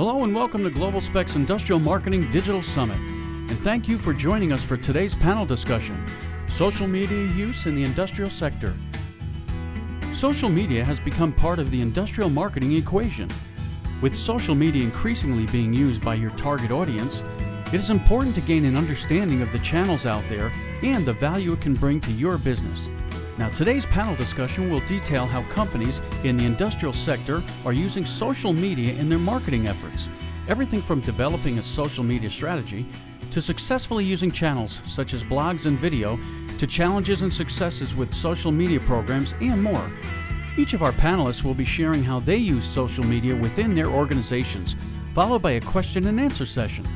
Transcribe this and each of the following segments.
Hello and welcome to Global Spec's Industrial Marketing Digital Summit. And thank you for joining us for today's panel discussion, Social Media Use in the Industrial Sector. Social media has become part of the industrial marketing equation. With social media increasingly being used by your target audience, it is important to gain an understanding of the channels out there and the value it can bring to your business. Now, today's panel discussion will detail how companies in the industrial sector are using social media in their marketing efforts. Everything from developing a social media strategy to successfully using channels such as blogs and video to challenges and successes with social media programs and more. Each of our panelists will be sharing how they use social media within their organizations, followed by a question and answer session.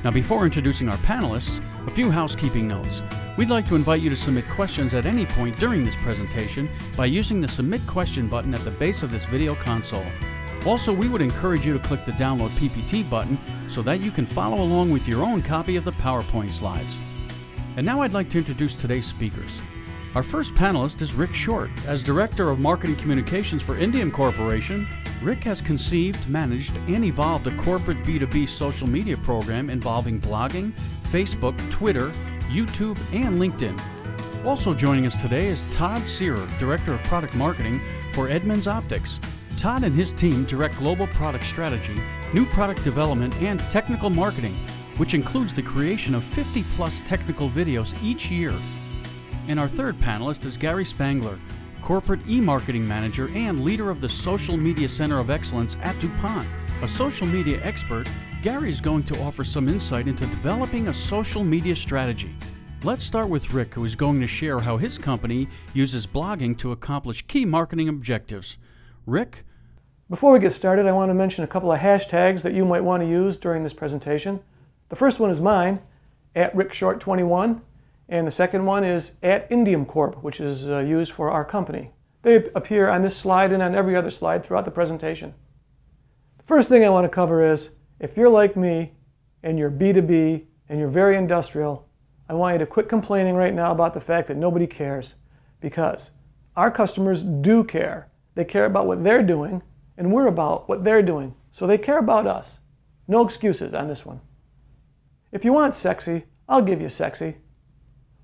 Now, before introducing our panelists, a few housekeeping notes. We'd like to invite you to submit questions at any point during this presentation by using the Submit Question button at the base of this video console. Also, we would encourage you to click the Download PPT button so that you can follow along with your own copy of the PowerPoint slides. And now I'd like to introduce today's speakers. Our first panelist is Rick Short. As Director of Marketing Communications for Indium Corporation, Rick has conceived, managed, and evolved a corporate B2B social media program involving blogging, Facebook, Twitter, YouTube, and LinkedIn. Also joining us today is Todd Searer, Director of Product Marketing for Edmunds Optics. Todd and his team direct global product strategy, new product development, and technical marketing, which includes the creation of 50-plus technical videos each year. And our third panelist is Gary Spangler, Corporate E-Marketing Manager and leader of the Social Media Center of Excellence at DuPont. A social media expert, Gary is going to offer some insight into developing a social media strategy. Let's start with Rick, who is going to share how his company uses blogging to accomplish key marketing objectives. Rick? Before we get started, I want to mention a couple of hashtags that you might want to use during this presentation. The first one is mine, @RickShort21, and the second one is @IndiumCorp, which is used for our company. They appear on this slide and on every other slide throughout the presentation. The first thing I want to cover is, if you're like me and you're B2B and you're very industrial, I want you to quit complaining right now about the fact that nobody cares, because our customers do care. They care about what they're doing, and we're about what they're doing. So they care about us. No excuses on this one. If you want sexy, I'll give you sexy.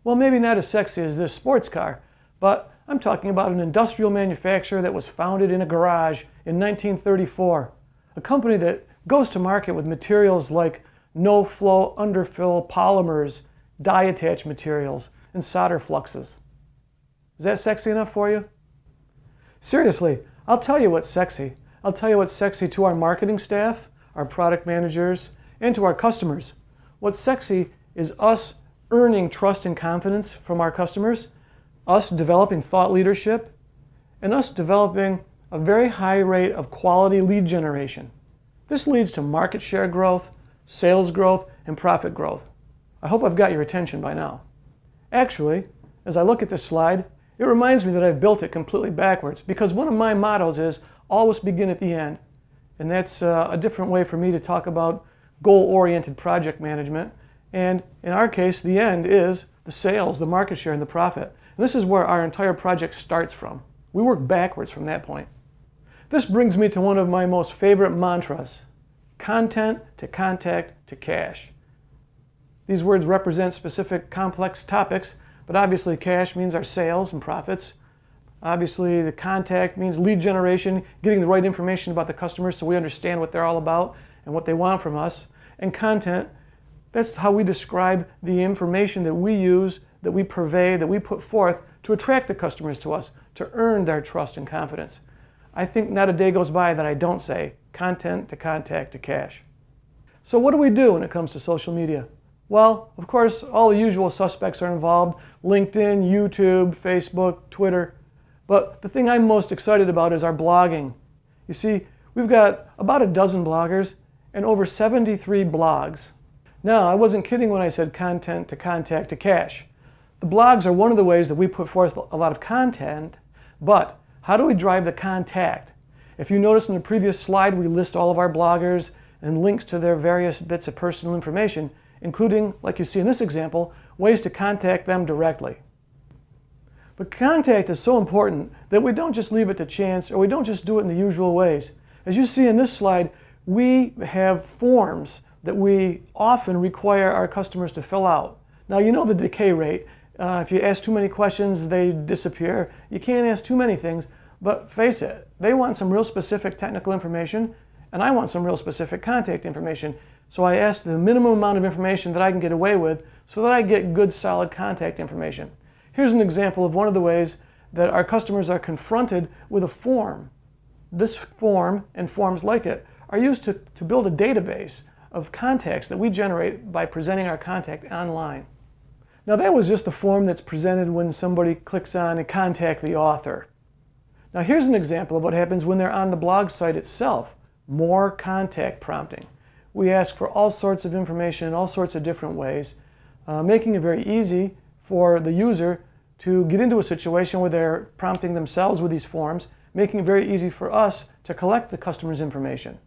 Well, maybe not as sexy as this sports car, but I'm talking about an industrial manufacturer that was founded in a garage in 1934. A company that goes to market with materials like no-flow underfill polymers, die-attach materials, and solder fluxes. Is that sexy enough for you? Seriously, I'll tell you what's sexy. I'll tell you what's sexy to our marketing staff, our product managers, and to our customers. What's sexy is us earning trust and confidence from our customers, us developing thought leadership, and us developing a very high rate of quality lead generation. This leads to market share growth, sales growth, and profit growth. I hope I've got your attention by now. Actually, as I look at this slide, it reminds me that I've built it completely backwards, because one of my mottos is always begin at the end. And that's a different way for me to talk about goal-oriented project management. And in our case, the end is the sales, the market share, and the profit. And this is where our entire project starts from. We work backwards from that point. This brings me to one of my most favorite mantras: content to contact to cash. These words represent specific complex topics, but obviously cash means our sales and profits. Obviously the contact means lead generation, getting the right information about the customers so we understand what they're all about and what they want from us. And content, that's how we describe the information that we use, that we purvey, that we put forth to attract the customers to us, to earn their trust and confidence. I think not a day goes by that I don't say content to contact to cash. So what do we do when it comes to social media? Well, of course, all the usual suspects are involved: LinkedIn, YouTube, Facebook, Twitter. But the thing I'm most excited about is our blogging. You see, we've got about a dozen bloggers and over 73 blogs. Now, I wasn't kidding when I said content to contact to cash. The blogs are one of the ways that we put forth a lot of content, but how do we drive the contact? If you notice in the previous slide, we list all of our bloggers and links to their various bits of personal information, including, like you see in this example, ways to contact them directly. But contact is so important that we don't just leave it to chance, or we don't just do it in the usual ways. As you see in this slide, we have forms that we often require our customers to fill out. Now, you know the decay rate. If you ask too many questions, they disappear. You can't ask too many things, but face it, they want some real specific technical information, and I want some real specific contact information. So I ask the minimum amount of information that I can get away with so that I get good, solid contact information. Here's an example of one of the ways that our customers are confronted with a form. This form and forms like it are used to build a database of contacts that we generate by presenting our contact online. Now that was just a form that's presented when somebody clicks on and contact the author. Now here's an example of what happens when they're on the blog site itself. More contact prompting. We ask for all sorts of information in all sorts of different ways, making it very easy for the user to get into a situation where they're prompting themselves with these forms, making it very easy for us to collect the customer's information.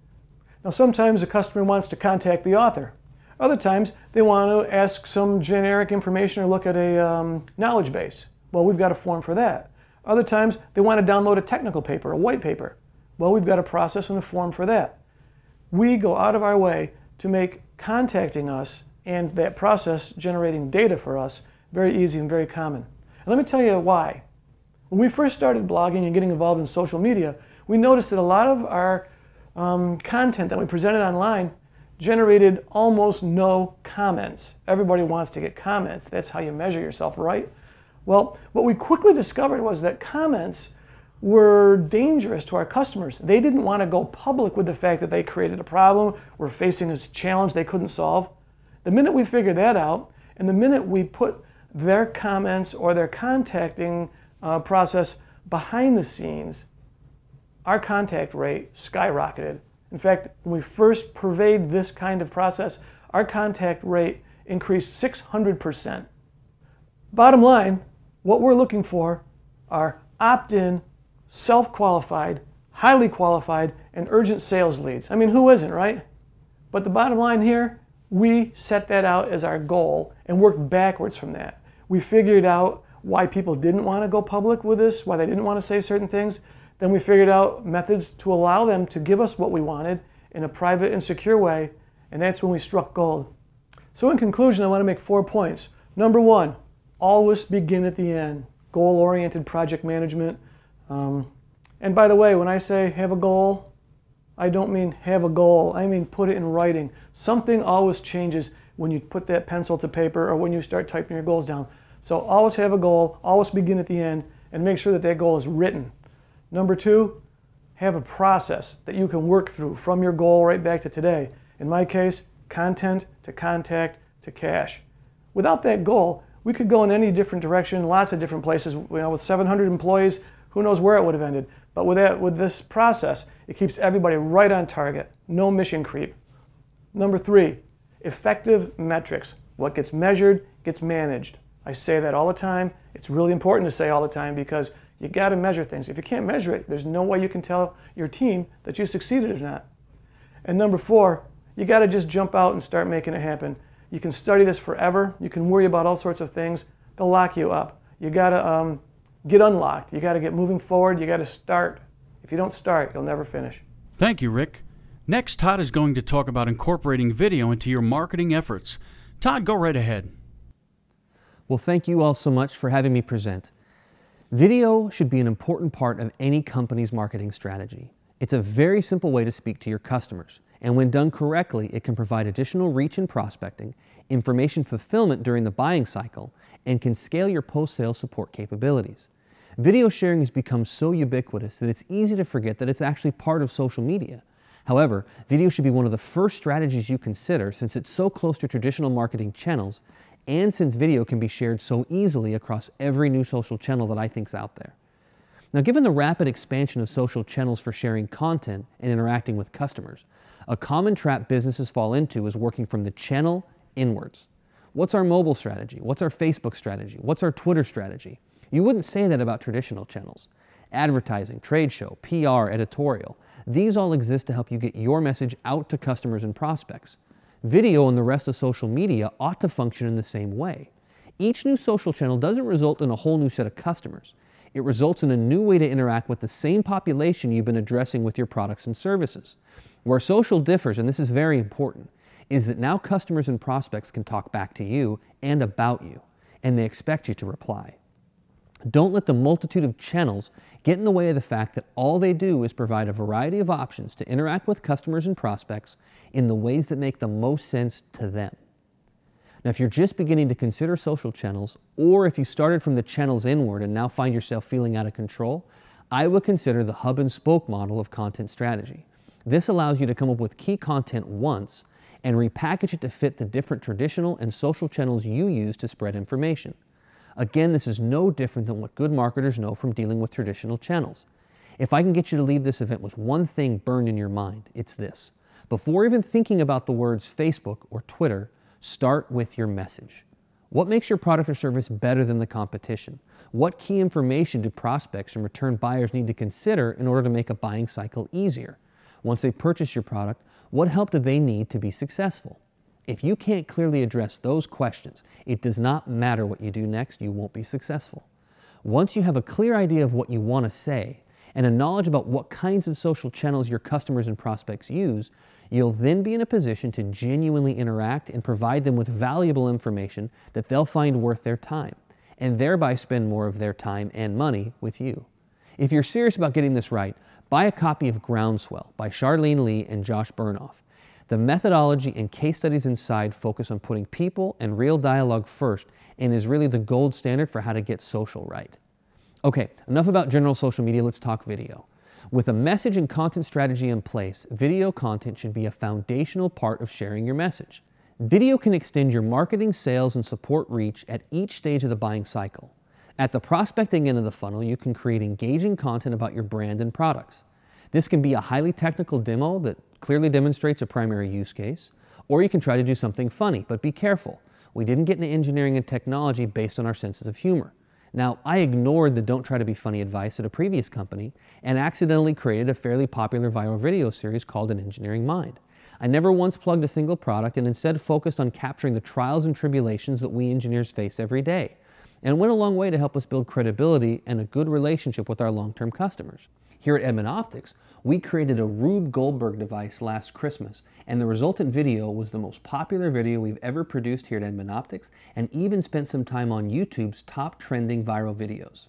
Now sometimes the customer wants to contact the author. Other times they want to ask some generic information or look at a knowledge base. Well, we've got a form for that. Other times they want to download a technical paper, a white paper. Well, we've got a process and a form for that. We go out of our way to make contacting us and that process generating data for us very easy and very common. And let me tell you why. When we first started blogging and getting involved in social media, we noticed that a lot of our content that we presented online generated almost no comments. Everybody wants to get comments. That's how you measure yourself, right? Well, what we quickly discovered was that comments were dangerous to our customers. They didn't want to go public with the fact that they created a problem, were facing a challenge they couldn't solve. The minute we figured that out, and the minute we put their comments or their contacting process behind the scenes, our contact rate skyrocketed. In fact, when we first purveyed this kind of process, our contact rate increased 600%. Bottom line, what we're looking for are opt-in, self-qualified, highly qualified, and urgent sales leads. I mean, who isn't, right? But the bottom line here, we set that out as our goal and worked backwards from that. We figured out why people didn't want to go public with this, why they didn't want to say certain things. Then we figured out methods to allow them to give us what we wanted in a private and secure way, and that's when we struck gold. So in conclusion, I want to make 4 points. Number 1, always begin at the end. Goal-oriented project management. And by the way, when I say have a goal, I don't mean have a goal. I mean put it in writing. Something always changes when you put that pencil to paper or when you start typing your goals down. So always have a goal, always begin at the end, and make sure that that goal is written. Number 2, have a process that you can work through from your goal right back to today. In my case, content to contact to cash. Without that goal, we could go in any different direction, lots of different places. With 700 employees, who knows where it would have ended. But with this process, it keeps everybody right on target. No mission creep. Number 3, effective metrics. What gets measured gets managed. I say that all the time. It's really important to say all the time because you got to measure things. If you can't measure it, there's no way you can tell your team that you succeeded or not. And number 4, you got to just jump out and start making it happen. You can study this forever. You can worry about all sorts of things. They'll lock you up. You got to get unlocked. You got to get moving forward. You got to start. If you don't start, you'll never finish. Thank you, Rick. Next, Todd is going to talk about incorporating video into your marketing efforts. Todd, go right ahead. Well, thank you all so much for having me present. Video should be an important part of any company's marketing strategy. It's a very simple way to speak to your customers, and when done correctly, it can provide additional reach in prospecting, information fulfillment during the buying cycle, and can scale your post-sale support capabilities. Video sharing has become so ubiquitous that it's easy to forget that it's actually part of social media. However, video should be one of the first strategies you consider since it's so close to traditional marketing channels and since video can be shared so easily across every new social channel that I think's out there. Now, given the rapid expansion of social channels for sharing content and interacting with customers, a common trap businesses fall into is working from the channel inwards. What's our mobile strategy? What's our Facebook strategy? What's our Twitter strategy? You wouldn't say that about traditional channels. Advertising, trade show, PR, editorial, these all exist to help you get your message out to customers and prospects. Video and the rest of social media ought to function in the same way. Each new social channel doesn't result in a whole new set of customers. It results in a new way to interact with the same population you've been addressing with your products and services. Where social differs, and this is very important, is that now customers and prospects can talk back to you and about you, and they expect you to reply. Don't let the multitude of channels get in the way of the fact that all they do is provide a variety of options to interact with customers and prospects in the ways that make the most sense to them. Now, if you're just beginning to consider social channels, or if you started from the channels inward and now find yourself feeling out of control, I would consider the hub and spoke model of content strategy. This allows you to come up with key content once and repackage it to fit the different traditional and social channels you use to spread information. Again, this is no different than what good marketers know from dealing with traditional channels. If I can get you to leave this event with one thing burned in your mind, it's this. Before even thinking about the words Facebook or Twitter, start with your message. What makes your product or service better than the competition? What key information do prospects and return buyers need to consider in order to make a buying cycle easier? Once they purchase your product, what help do they need to be successful? If you can't clearly address those questions, it does not matter what you do next, you won't be successful. Once you have a clear idea of what you want to say and a knowledge about what kinds of social channels your customers and prospects use, you'll then be in a position to genuinely interact and provide them with valuable information that they'll find worth their time, and thereby spend more of their time and money with you. If you're serious about getting this right, buy a copy of Groundswell by Charlene Lee and Josh Burnoff. The methodology and case studies inside focus on putting people and real dialogue first and is really the gold standard for how to get social right. Okay, enough about general social media, let's talk video. With a message and content strategy in place, video content should be a foundational part of sharing your message. Video can extend your marketing, sales, and support reach at each stage of the buying cycle. At the prospecting end of the funnel, you can create engaging content about your brand and products. This can be a highly technical demo that clearly demonstrates a primary use case, or you can try to do something funny, but be careful. We didn't get into engineering and technology based on our senses of humor. Now, I ignored the don't try to be funny advice at a previous company and accidentally created a fairly popular viral video series called An Engineering Mind. I never once plugged a single product and instead focused on capturing the trials and tribulations that we engineers face every day, and went a long way to help us build credibility and a good relationship with our long-term customers. Here at Edmund Optics, we created a Rube Goldberg device last Christmas, and the resultant video was the most popular video we've ever produced here at Edmund Optics, and even spent some time on YouTube's top trending viral videos.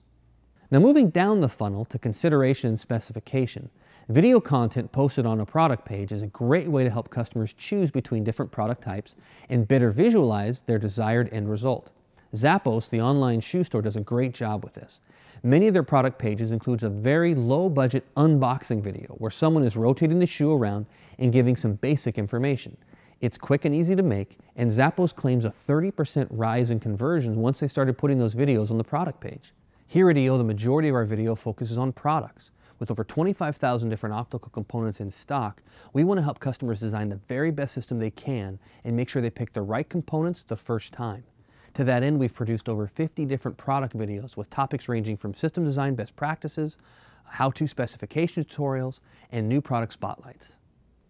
Now, moving down the funnel to consideration and specification, video content posted on a product page is a great way to help customers choose between different product types and better visualize their desired end result. Zappos, the online shoe store, does a great job with this. Many of their product pages includes a very low-budget unboxing video where someone is rotating the shoe around and giving some basic information. It's quick and easy to make, and Zappos claims a 30% rise in conversions once they started putting those videos on the product page. Here at EO, the majority of our video focuses on products. With over 25,000 different optical components in stock, we want to help customers design the very best system they can and make sure they pick the right components the first time. To that end, we've produced over 50 different product videos with topics ranging from system design best practices, how-to specification tutorials, and new product spotlights.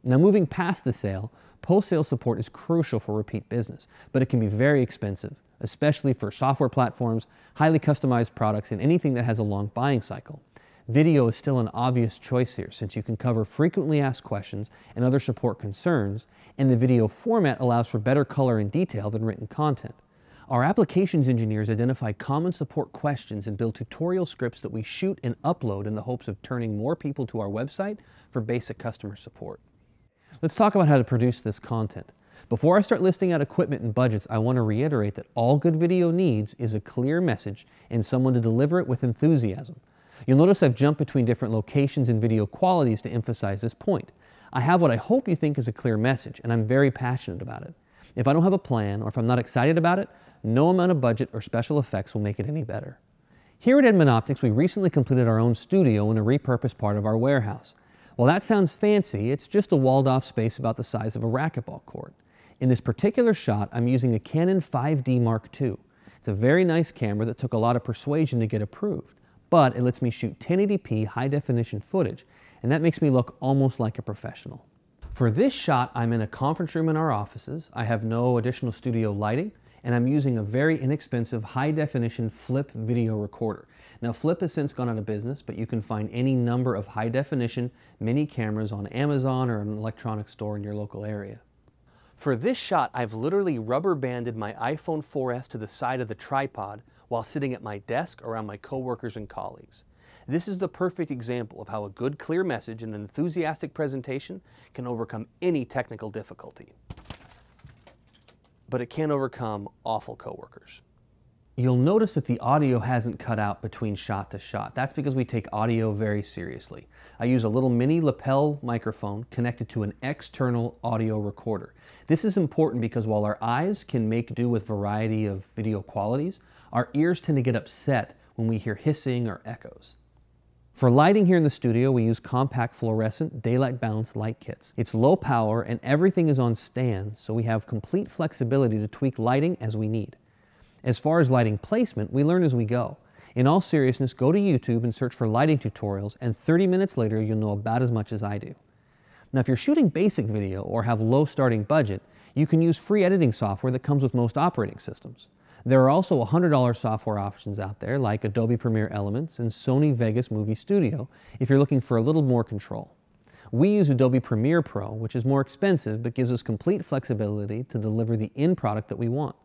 Now, moving past the sale, post-sale support is crucial for repeat business, but it can be very expensive, especially for software platforms, highly customized products, and anything that has a long buying cycle. Video is still an obvious choice here since you can cover frequently asked questions and other support concerns, and the video format allows for better color and detail than written content. Our applications engineers identify common support questions and build tutorial scripts that we shoot and upload in the hopes of turning more people to our website for basic customer support. Let's talk about how to produce this content. Before I start listing out equipment and budgets, I want to reiterate that all good video needs is a clear message and someone to deliver it with enthusiasm. You'll notice I've jumped between different locations and video qualities to emphasize this point. I have what I hope you think is a clear message, and I'm very passionate about it. If I don't have a plan, or if I'm not excited about it, no amount of budget or special effects will make it any better. Here at Edmund Optics, we recently completed our own studio in a repurposed part of our warehouse. While that sounds fancy, it's just a walled-off space about the size of a racquetball court. In this particular shot, I'm using a Canon 5D Mark II. It's a very nice camera that took a lot of persuasion to get approved, but it lets me shoot 1080p high-definition footage, and that makes me look almost like a professional. For this shot, I'm in a conference room in our offices. I have no additional studio lighting, and I'm using a very inexpensive high-definition flip video recorder. Now, Flip has since gone out of business, but you can find any number of high-definition mini cameras on Amazon or an electronics store in your local area. For this shot, I've literally rubber banded my iPhone 4S to the side of the tripod while sitting at my desk around my coworkers and colleagues. This is the perfect example of how a good, clear message and an enthusiastic presentation can overcome any technical difficulty. But it can't overcome awful coworkers. You'll notice that the audio hasn't cut out between shot to shot. That's because we take audio very seriously. I use a little mini lapel microphone connected to an external audio recorder. This is important because while our eyes can make do with a variety of video qualities, our ears tend to get upset when we hear hissing or echoes. For lighting here in the studio, we use compact fluorescent daylight balanced light kits. It's low power and everything is on stands, so we have complete flexibility to tweak lighting as we need. As far as lighting placement, we learn as we go. In all seriousness, go to YouTube and search for lighting tutorials, and 30 minutes later you'll know about as much as I do. Now, if you're shooting basic video or have low starting budget, you can use free editing software that comes with most operating systems. There are also $100 software options out there like Adobe Premiere Elements and Sony Vegas Movie Studio if you're looking for a little more control. We use Adobe Premiere Pro, which is more expensive but gives us complete flexibility to deliver the end product that we want.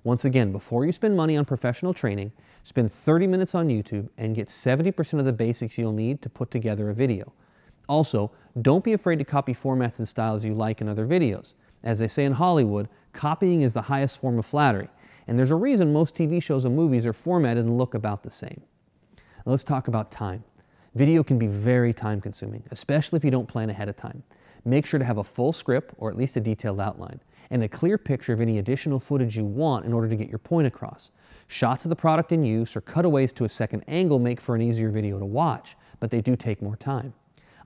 Once again, before you spend money on professional training, spend 30 minutes on YouTube and get 70% of the basics you'll need to put together a video. Also, don't be afraid to copy formats and styles you like in other videos. As they say in Hollywood, copying is the highest form of flattery, and there's a reason most TV shows and movies are formatted and look about the same. Now let's talk about time. Video can be very time-consuming, especially if you don't plan ahead of time. Make sure to have a full script, or at least a detailed outline, and a clear picture of any additional footage you want in order to get your point across. Shots of the product in use or cutaways to a second angle make for an easier video to watch, but they do take more time.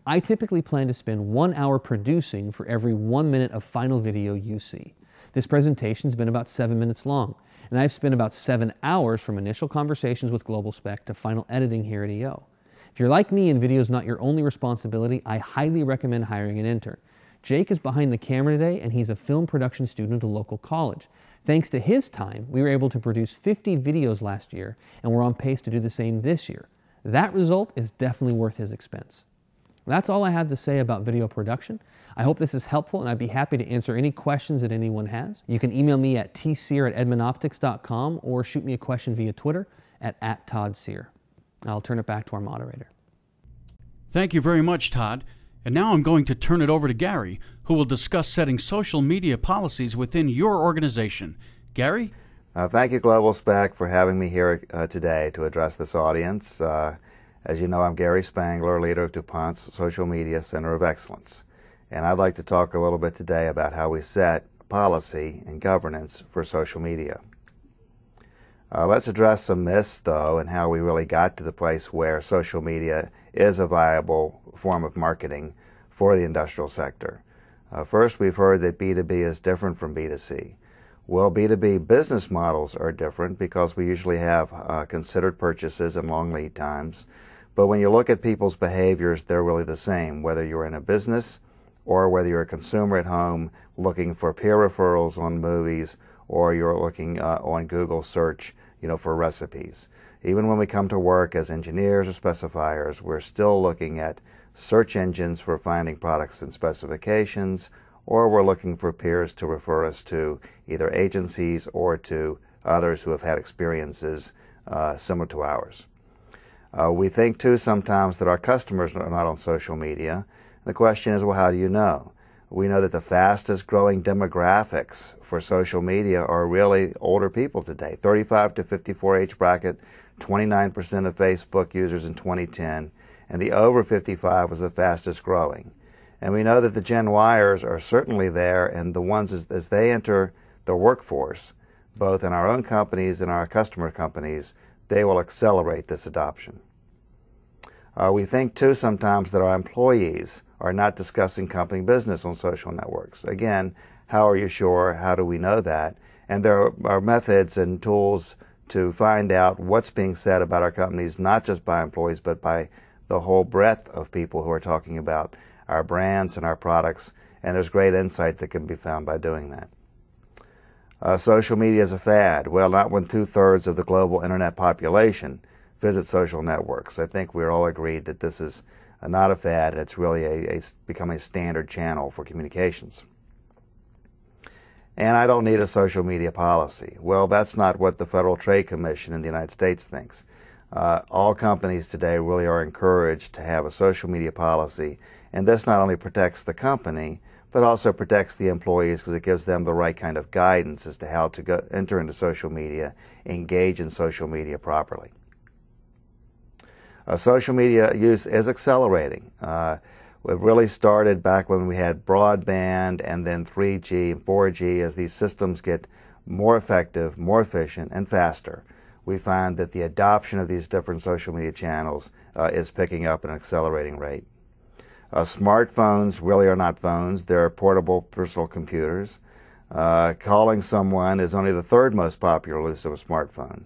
I typically plan to spend 1 hour producing for every 1 minute of final video you see. This presentation's been about 7 minutes long, and I've spent about 7 hours from initial conversations with Global Spec to final editing here at EO. If you're like me and video is not your only responsibility, I highly recommend hiring an intern. Jake is behind the camera today, and he's a film production student at a local college. Thanks to his time, we were able to produce 50 videos last year, and we're on pace to do the same this year. That result is definitely worth his expense. That's all I have to say about video production. I hope this is helpful, and I'd be happy to answer any questions that anyone has. You can email me at tsear@edmundoptics.com or shoot me a question via Twitter at @ToddSear. I'll turn it back to our moderator. Thank you very much, Todd. And now I'm going to turn it over to Gary, who will discuss setting social media policies within your organization. Gary? Thank you, Global Spec, for having me here today to address this audience. As you know, I'm Gary Spangler, leader of DuPont's Social Media Center of Excellence. And I'd like to talk a little bit today about how we set policy and governance for social media. Let's address some myths, though, and how we really got to the place where social media is a viable form of marketing for the industrial sector. First, we've heard that B2B is different from B2C. Well, B2B business models are different because we usually have considered purchases and long lead times. But when you look at people's behaviors, they're really the same, whether you're in a business or whether you're a consumer at home looking for peer referrals on movies, or you're looking on Google search, for recipes. Even when we come to work as engineers or specifiers, we're still looking at search engines for finding products and specifications, or we're looking for peers to refer us to either agencies or to others who have had experiences similar to ours. We think too sometimes that our customers are not on social media. The question is, well, how do you know? We know that the fastest growing demographics for social media are really older people today. 35 to 54 age bracket, 29% of Facebook users in 2010, and the over 55 was the fastest growing. And we know that the Gen Yers are certainly there, and the ones as they enter the workforce, both in our own companies and our customer companies, they will accelerate this adoption. We think too sometimes that our employees are not discussing company business on social networks. Again, how are you sure? How do we know that? And there are methods and tools to find out what's being said about our companies, not just by employees, but by the whole breadth of people who are talking about our brands and our products. And there's great insight that can be found by doing that. Social media is a fad. Well, not when 2/3 of the global internet population visit social networks. I think we're all agreed that this is not a fad, and it's really becoming a standard channel for communications. And I don't need a social media policy. Well, that's not what the Federal Trade Commission in the United States thinks. All companies today really are encouraged to have a social media policy, and this not only protects the company, but also protects the employees because it gives them the right kind of guidance as to how to enter into social media, engage in social media properly. Social media use is accelerating. It really started back when we had broadband and then 3G and 4G. As these systems get more effective, more efficient, and faster, we find that the adoption of these different social media channels is picking up at an accelerating rate. Smartphones really are not phones. They're portable personal computers. Calling someone is only the third most popular use of a smartphone.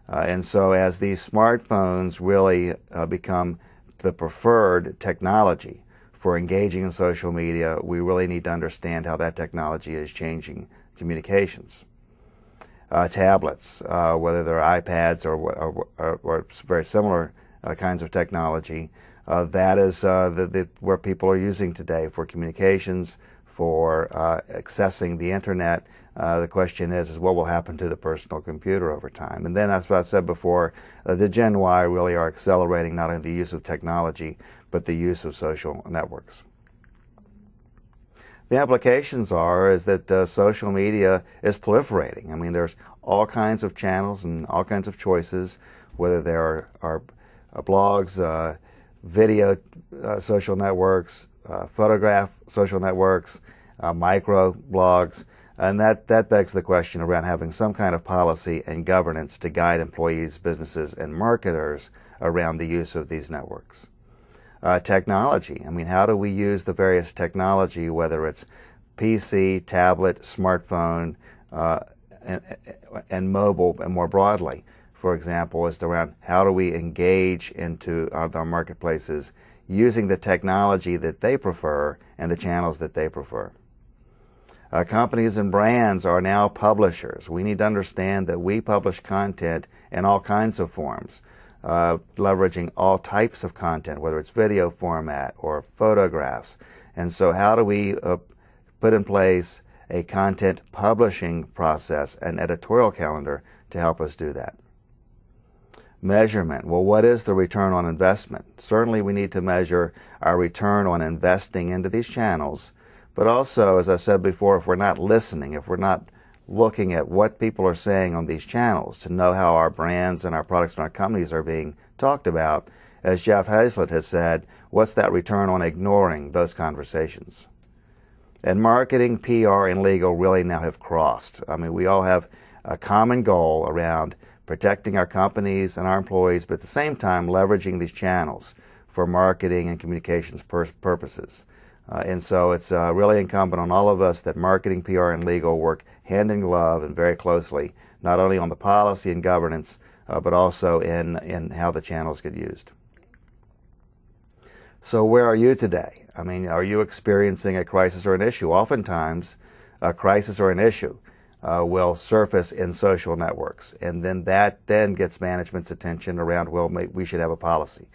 And so as these smartphones really become the preferred technology for engaging in social media, we really need to understand how that technology is changing communications. Tablets, whether they're iPads or very similar kinds of technology, that is where people are using today for communications, for accessing the internet. The question is what will happen to the personal computer over time? And then, as I said before, the Gen Y really are accelerating not only the use of technology, but the use of social networks. The applications is that social media is proliferating. I mean, there's all kinds of channels and all kinds of choices, whether there are blogs, video social networks, photograph social networks, micro blogs, and that begs the question around having some kind of policy and governance to guide employees, businesses, and marketers around the use of these networks. Technology. I mean, how do we use the various technology, whether it's PC, tablet, smartphone, and mobile, and more broadly, for example, is around how do we engage into our marketplaces using the technology that they prefer and the channels that they prefer. Companies and brands are now publishers. We need to understand that we publish content in all kinds of forms, leveraging all types of content, whether it's video format or photographs. And so how do we put in place a content publishing process, an editorial calendar to help us do that? Measurement. Well, what is the return on investment? Certainly we need to measure our return on investing into these channels, but also, as I said before, if we're not listening, if we're not looking at what people are saying on these channels to know how our brands and our products and our companies are being talked about, as Jeff Hazlett has said, what's that return on ignoring those conversations? And marketing, PR, and legal really now have crossed. I mean, we all have a common goal around protecting our companies and our employees, but at the same time leveraging these channels for marketing and communications purposes. And so it's really incumbent on all of us that marketing, PR, and legal work hand in glove and very closely, not only on the policy and governance, but also in how the channels get used. So where are you today? I mean, are you experiencing a crisis or an issue? Oftentimes, a crisis or an issue will surface in social networks, and then that gets management's attention around, well, we should have a policy.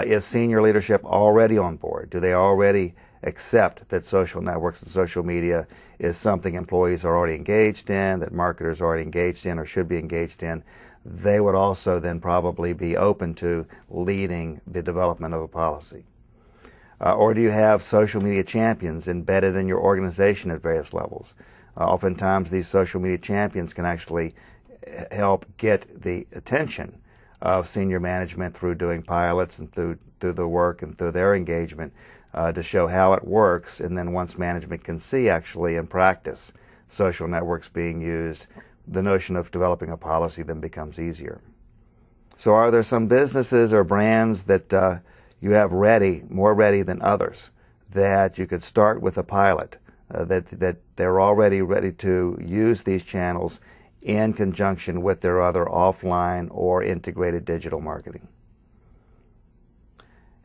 Is senior leadership already on board? Do they already accept that social networks and social media is something employees are already engaged in, that marketers are already engaged in or should be engaged in? They would also then probably be open to leading the development of a policy. Or do you have social media champions embedded in your organization at various levels? Oftentimes these social media champions can actually help get the attention of senior management through doing pilots and through the work and through their engagement to show how it works, and then once management can see actually in practice social networks being used, the notion of developing a policy then becomes easier. So are there some businesses or brands that you have ready, more ready than others, that you could start with a pilot, that they're already ready to use these channels in conjunction with their other offline or integrated digital marketing?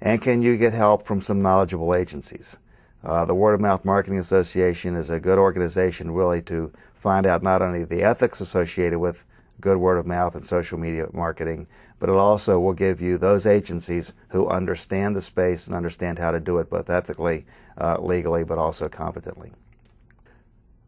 And can you get help from some knowledgeable agencies? The Word of Mouth Marketing Association is a good organization really to find out not only the ethics associated with good word of mouth and social media marketing, but it also will give you those agencies who understand the space and understand how to do it both ethically, legally, but also competently.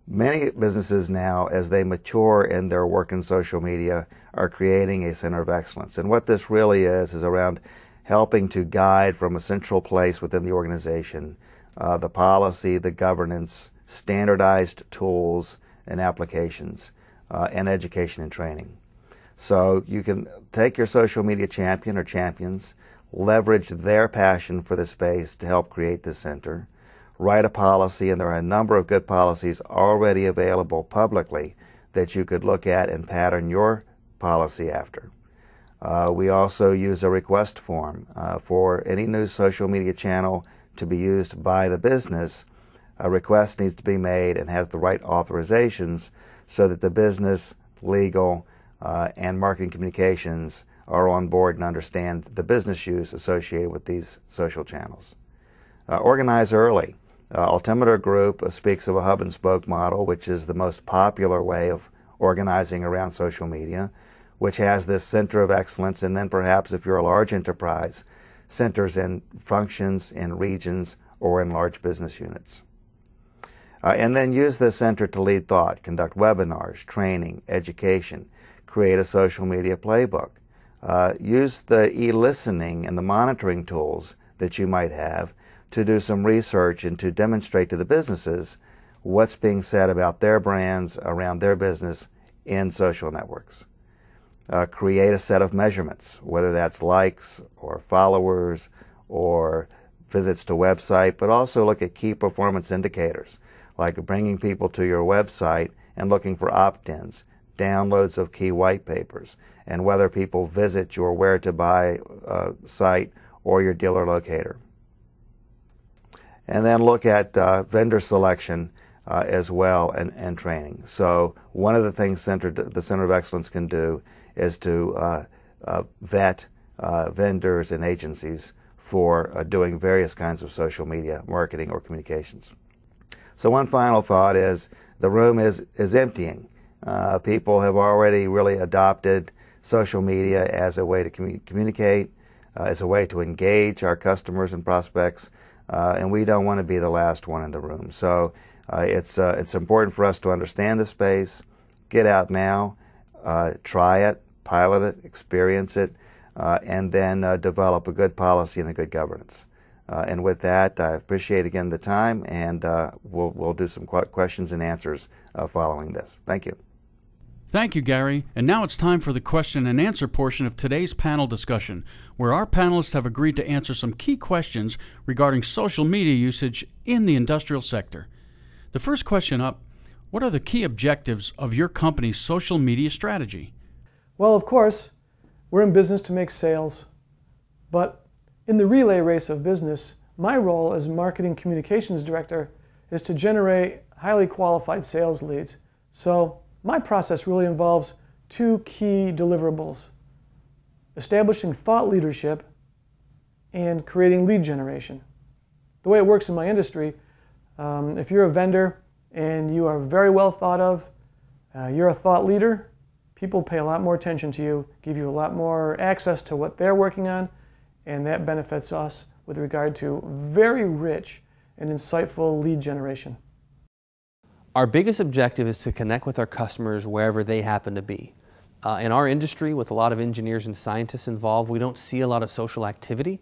Many businesses now, as they mature in their work in social media, are creating a center of excellence. And what this really is around helping to guide from a central place within the organization the policy, the governance, standardized tools and applications, and education and training. So you can take your social media champion or champions, leverage their passion for the space to help create this center, write a policy, and there are a number of good policies already available publicly that you could look at and pattern your policy after. We also use a request form for any new social media channel to be used by the business. A request needs to be made and has the right authorizations so that the business, legal, and marketing communications are on board and understand the business use associated with these social channels. Organize early. Altimeter Group speaks of a hub and spoke model, which is the most popular way of organizing around social media, which has this center of excellence, and then perhaps if you're a large enterprise, centers in functions, in regions, or in large business units. And then use this center to lead thought, conduct webinars, training, education, create a social media playbook. Use the e-listening and the monitoring tools that you might have to do some research and to demonstrate to the businesses what's being said about their brands around their business in social networks. Create a set of measurements, whether that's likes or followers or visits to website, but also look at key performance indicators, like bringing people to your website and looking for opt-ins, downloads of key white papers, and whether people visit your where to buy site or your dealer locator. And then look at vendor selection as well and training. So one of the things the Center of Excellence can do is to vet vendors and agencies for doing various kinds of social media marketing or communications. So one final thought is the room is emptying. People have already really adopted social media as a way to communicate, as a way to engage our customers and prospects, and we don't want to be the last one in the room. So it's important for us to understand the space, get out now, try it, pilot it, experience it, and then develop a good policy and a good governance. And with that, I appreciate again the time, and we'll do some questions and answers following this. Thank you. Thank you, Gary. And now it's time for the question and answer portion of today's panel discussion, where our panelists have agreed to answer some key questions regarding social media usage in the industrial sector. The first question up, what are the key objectives of your company's social media strategy? Well, of course, we're in business to make sales, but in the relay race of business, my role as Marketing Communications Director is to generate highly qualified sales leads. So my process really involves two key deliverables: establishing thought leadership and creating lead generation. The way it works in my industry, if you're a vendor and you are very well thought of, you're a thought leader, people pay a lot more attention to you, give you a lot more access to what they're working on, and that benefits us with regard to very rich and insightful lead generation. Our biggest objective is to connect with our customers wherever they happen to be. In our industry, with a lot of engineers and scientists involved, we don't see a lot of social activity.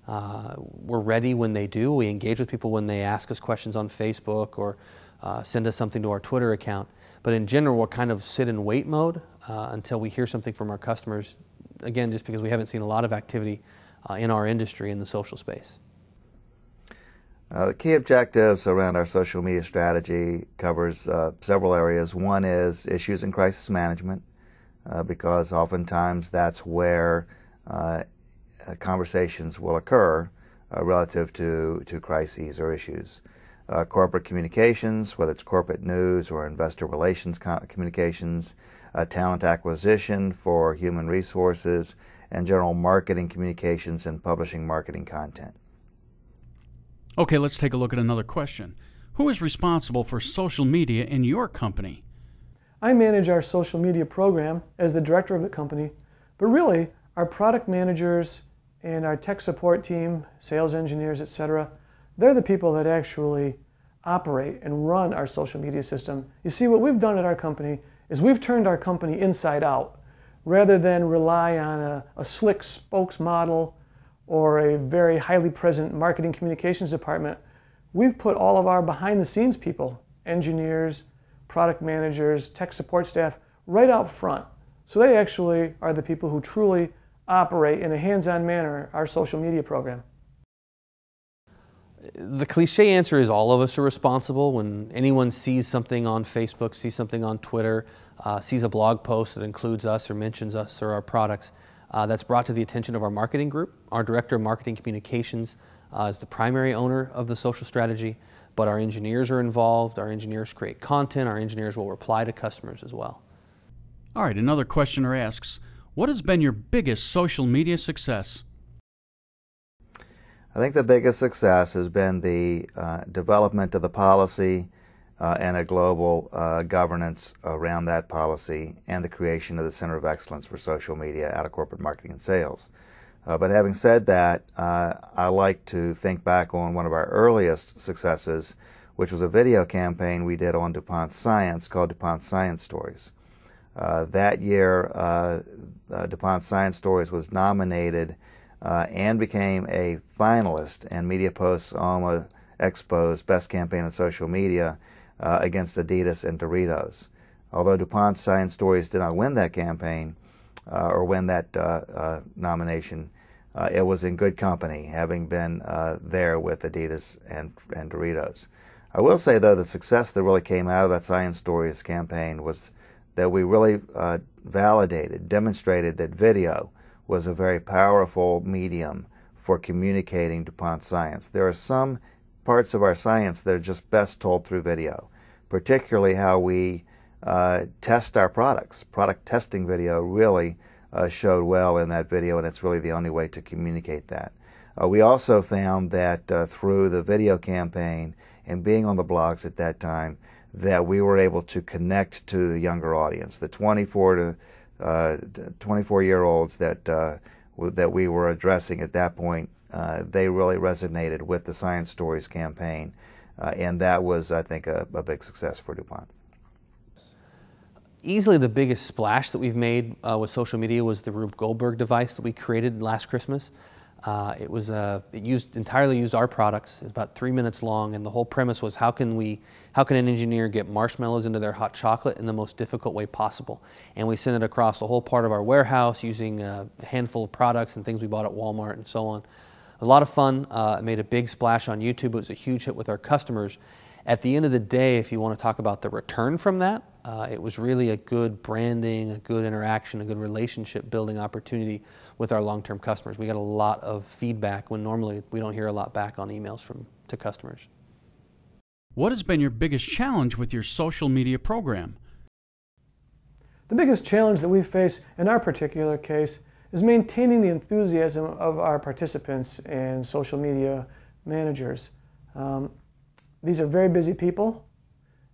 We're ready when they do. We engage with people when they ask us questions on Facebook or send us something to our Twitter account. But in general, we're kind of sit and wait mode until we hear something from our customers, again, just because we haven't seen a lot of activity in our industry in the social space. The key objectives around our social media strategy covers several areas. One is issues and crisis management, because oftentimes that's where conversations will occur relative to crises or issues. Corporate communications, whether it's corporate news or investor relations communications, talent acquisition for human resources, and general marketing communications and publishing marketing content. Okay, let's take a look at another question. Who is responsible for social media in your company? I manage our social media program as the director of the company, but really our product managers and our tech support team, sales engineers, etc., they're the people that actually operate and run our social media system. You see, what we've done at our company is we've turned our company inside out rather than rely on a slick spokesmodel or a very highly present marketing communications department. We've put all of our behind the scenes people, engineers, product managers, tech support staff, right out front. So they actually are the people who truly operate in a hands-on manner our social media program. The cliche answer is all of us are responsible. When anyone sees something on Facebook, sees something on Twitter, sees a blog post that includes us or mentions us or our products, that's brought to the attention of our marketing group. Our Director of Marketing Communications is the primary owner of the social strategy, but our engineers are involved. Our engineers create content. Our engineers will reply to customers as well. All right, another questioner asks, what has been your biggest social media success? I think the biggest success has been the development of the policy and a global governance around that policy and the creation of the Center of Excellence for Social Media out of corporate marketing and sales. But having said that, I like to think back on one of our earliest successes, which was a video campaign we did on DuPont Science called DuPont Science Stories. That year, DuPont Science Stories was nominated and became a finalist in MediaPost's ALMA Expo's Best Campaign on Social Media against Adidas and Doritos. Although DuPont Science Stories did not win that campaign or win that nomination, it was in good company, having been there with Adidas and Doritos. I will say, though, the success that really came out of that Science Stories campaign was that we really demonstrated that video was a very powerful medium for communicating DuPont science. There are some parts of our science that are just best told through video, particularly how we test our products. Product testing video really showed well in that video, and it's really the only way to communicate that. We also found that through the video campaign and being on the blogs at that time, that we were able to connect to the younger audience, the 24 to 24-year-olds that we were addressing at that point. They really resonated with the Science Stories campaign, and that was, I think, a big success for DuPont. Easily the biggest splash that we've made with social media was the Rube Goldberg device that we created last Christmas. It entirely used our products. It was about 3 minutes long, and the whole premise was how can an engineer get marshmallows into their hot chocolate in the most difficult way possible? And we sent it across a whole part of our warehouse using a handful of products and things we bought at Walmart and so on. A lot of fun. It made a big splash on YouTube. It was a huge hit with our customers. At the end of the day, if you want to talk about the return from that, it was really a good branding, a good interaction, a good relationship building opportunity with our long-term customers. We got a lot of feedback when normally we don't hear a lot back on emails to customers. What has been your biggest challenge with your social media program? The biggest challenge that we face in our particular case is maintaining the enthusiasm of our participants and social media managers. These are very busy people,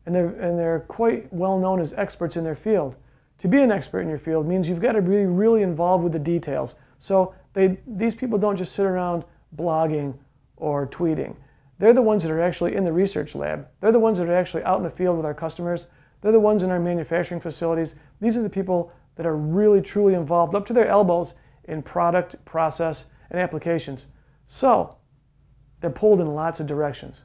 and they're quite well known as experts in their field. To be an expert in your field means you've got to be really involved with the details. So these people don't just sit around blogging or tweeting. They're the ones that are actually in the research lab. They're the ones that are actually out in the field with our customers. They're the ones in our manufacturing facilities. These are the people that are really truly involved up to their elbows in product, process, and applications. So they're pulled in lots of directions.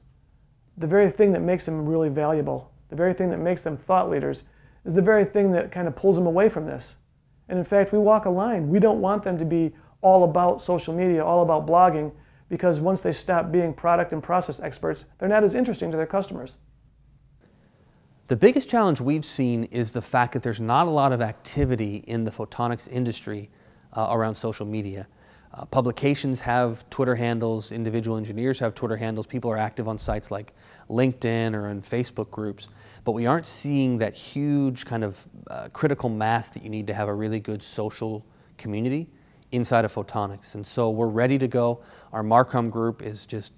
The very thing that makes them really valuable, the very thing that makes them thought leaders, is the very thing that kind of pulls them away from this. And in fact, we walk a line. We don't want them to be all about social media, all about blogging, because once they stop being product and process experts, they're not as interesting to their customers. The biggest challenge we've seen is the fact that there's not a lot of activity in the photonics industry around social media. Publications have Twitter handles, individual engineers have Twitter handles, people are active on sites like LinkedIn or in Facebook groups, but we aren't seeing that huge kind of critical mass that you need to have a really good social community inside of photonics. And so we're ready to go. Our Marcom group is just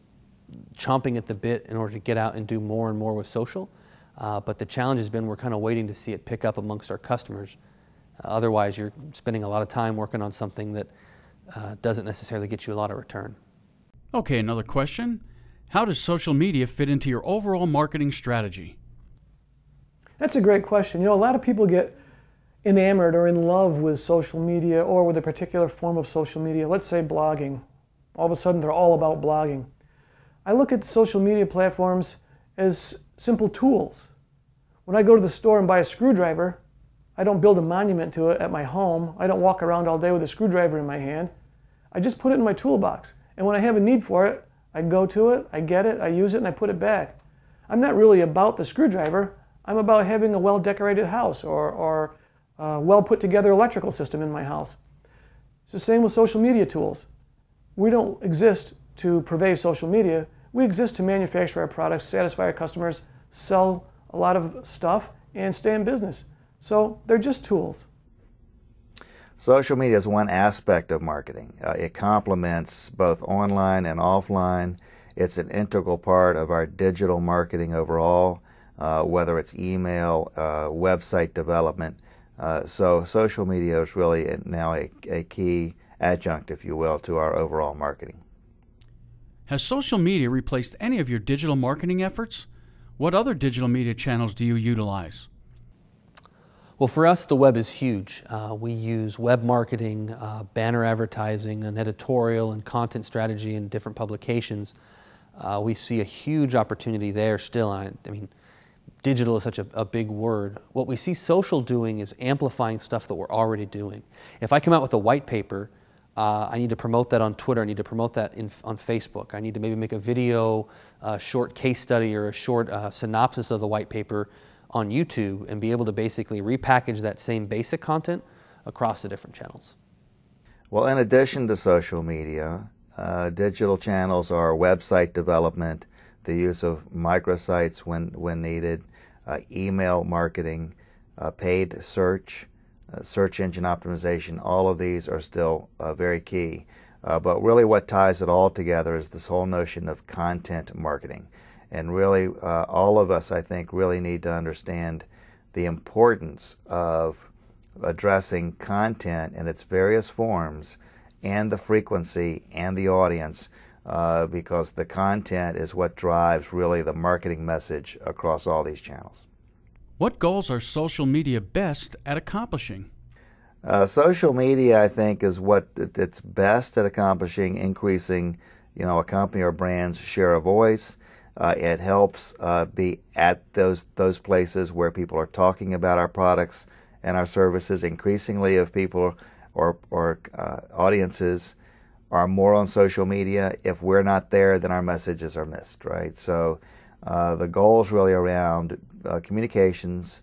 chomping at the bit in order to get out and do more and more with social. But the challenge has been we're kind of waiting to see it pick up amongst our customers. Otherwise, you're spending a lot of time working on something that doesn't necessarily get you a lot of return. Okay, another question. How does social media fit into your overall marketing strategy? That's a great question. You know, a lot of people get enamored or in love with social media or with a particular form of social media. Let's say blogging. All of a sudden, they're all about blogging. I look at the social media platforms as simple tools. When I go to the store and buy a screwdriver, I don't build a monument to it at my home. I don't walk around all day with a screwdriver in my hand. I just put it in my toolbox. And when I have a need for it, I go to it, I get it, I use it, and I put it back. I'm not really about the screwdriver. I'm about having a well-decorated house or a well-put-together electrical system in my house. It's the same with social media tools. We don't exist to purvey social media. We exist to manufacture our products, satisfy our customers, sell a lot of stuff, and stay in business. So they're just tools. Social media is one aspect of marketing. It complements both online and offline. It's an integral part of our digital marketing overall, whether it's email, website development. So social media is really now a key adjunct, if you will, to our overall marketing. Has social media replaced any of your digital marketing efforts? What other digital media channels do you utilize? Well, for us, the web is huge. We use web marketing, banner advertising, an editorial and content strategy in different publications. We see a huge opportunity there still. I mean, digital is such a big word. What we see social doing is amplifying stuff that we're already doing. If I come out with a white paper, I need to promote that on Twitter. I need to promote that on Facebook. I need to maybe make a video, a short case study, or a short synopsis of the white paper on YouTube and be able to basically repackage that same basic content across the different channels. Well, in addition to social media, digital channels are website development, the use of microsites when needed, email marketing, paid search, search engine optimization. All of these are still very key. But really what ties it all together is this whole notion of content marketing. And really, all of us, I think, really need to understand the importance of addressing content in its various forms and the frequency and the audience, because the content is what drives really the marketing message across all these channels. What goals are social media best at accomplishing? Social media, I think, is what it's best at accomplishing, increasing, a company or brand's share of voice. It helps be at those places where people are talking about our products and our services. Increasingly, if people or audiences are more on social media, if we're not there, then our messages are missed, right? So the goal is really around communications,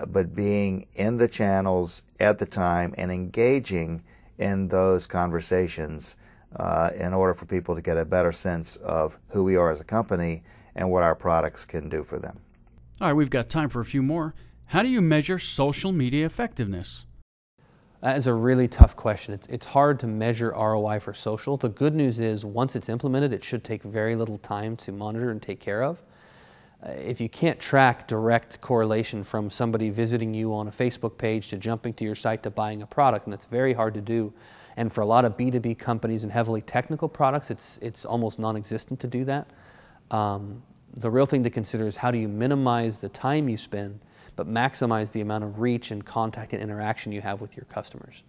but being in the channels at the time and engaging in those conversations in order for people to get a better sense of who we are as a company and what our products can do for them. All right, we've got time for a few more. How do you measure social media effectiveness? That is a really tough question. It's hard to measure ROI for social. The good news is once it's implemented, it should take very little time to monitor and take care of. If you can't track direct correlation from somebody visiting you on a Facebook page to jumping to your site to buying a product, and that's very hard to do. And for a lot of B2B companies and heavily technical products, it's almost non-existent to do that. The real thing to consider is how do you minimize the time you spend, but maximize the amount of reach and contact and interaction you have with your customers.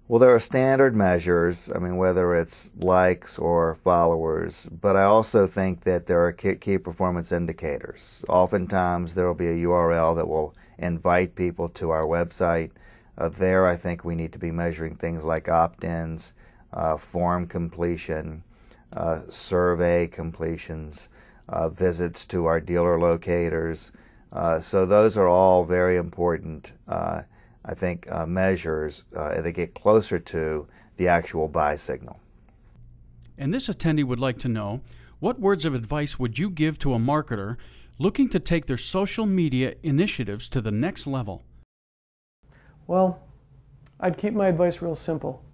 Well, there are standard measures, whether it's likes or followers, but I also think that there are key performance indicators. Oftentimes there will be a URL that will invite people to our website. There I think we need to be measuring things like opt-ins, form completion, survey completions, visits to our dealer locators. So those are all very important I think, measures that get closer to the actual buy signal. And this attendee would like to know, what words of advice would you give to a marketer looking to take their social media initiatives to the next level? Well, I'd keep my advice real simple.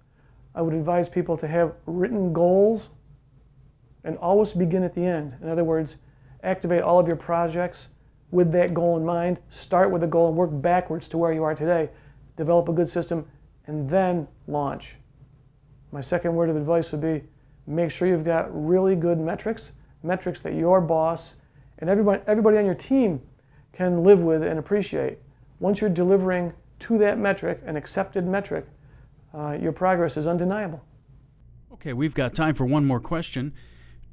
I would advise people to have written goals and always begin at the end. In other words, activate all of your projects with that goal in mind. Start with a goal and work backwards to where you are today. Develop a good system and then launch. My second word of advice would be make sure you've got really good metrics that your boss and everybody on your team can live with and appreciate. Once you're delivering to that metric, an accepted metric, your progress is undeniable. Okay, we've got time for one more question.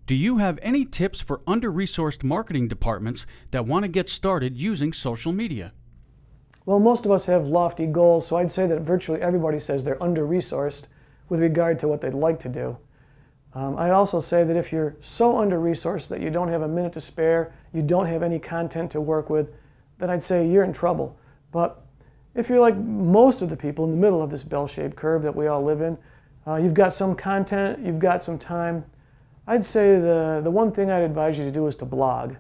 Do you have any tips for under-resourced marketing departments that want to get started using social media? Well, most of us have lofty goals, so I'd say that virtually everybody says they're under-resourced with regard to what they'd like to do. I'd also say that if you're so under-resourced that you don't have a minute to spare, you don't have any content to work with, then I'd say you're in trouble. But if you're like most of the people in the middle of this bell-shaped curve that we all live in, you've got some content, you've got some time, I'd say the one thing I'd advise you to do is to blog.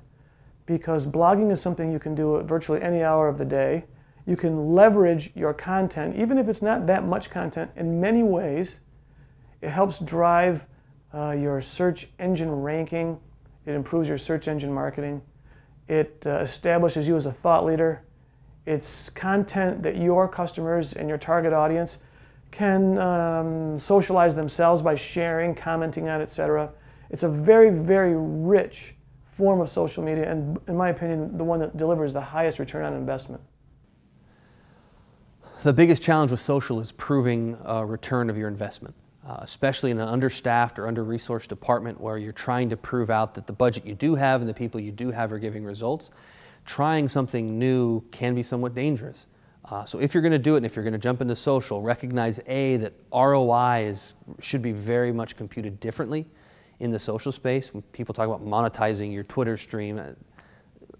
Because blogging is something you can do at virtually any hour of the day. You can leverage your content, even if it's not that much content, in many ways. It helps drive your search engine ranking. It improves your search engine marketing. It establishes you as a thought leader. It's content that your customers and your target audience can socialize themselves by sharing, commenting on, etc. It's a very, very rich form of social media, and in my opinion, the one that delivers the highest return on investment. The biggest challenge with social is proving a return of your investment, especially in an understaffed or under-resourced department where you're trying to prove out that the budget you do have and the people you do have are giving results. Trying something new can be somewhat dangerous. So if you're going to do it and if you're going to jump into social, recognize A, that ROI should be very much computed differently in the social space. When people talk about monetizing your Twitter stream,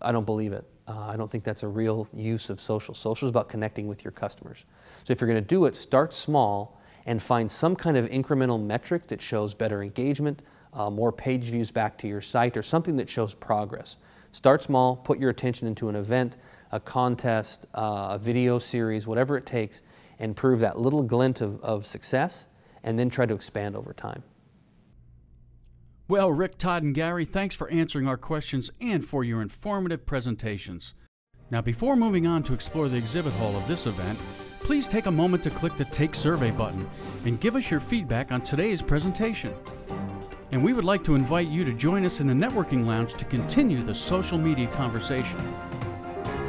I don't believe it. I don't think that's a real use of social. Social is about connecting with your customers. So if you're going to do it, start small and find some kind of incremental metric that shows better engagement, more page views back to your site, or something that shows progress. Start small, put your attention into an event, a contest, a video series, whatever it takes, and prove that little glint of success, and then try to expand over time. Well, Rick, Todd, and Gary, thanks for answering our questions and for your informative presentations. Now, before moving on to explore the exhibit hall of this event, please take a moment to click the Take Survey button and give us your feedback on today's presentation. And we would like to invite you to join us in the networking lounge to continue the social media conversation.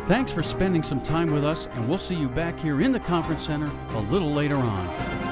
Thanks for spending some time with us, and we'll see you back here in the conference center a little later on.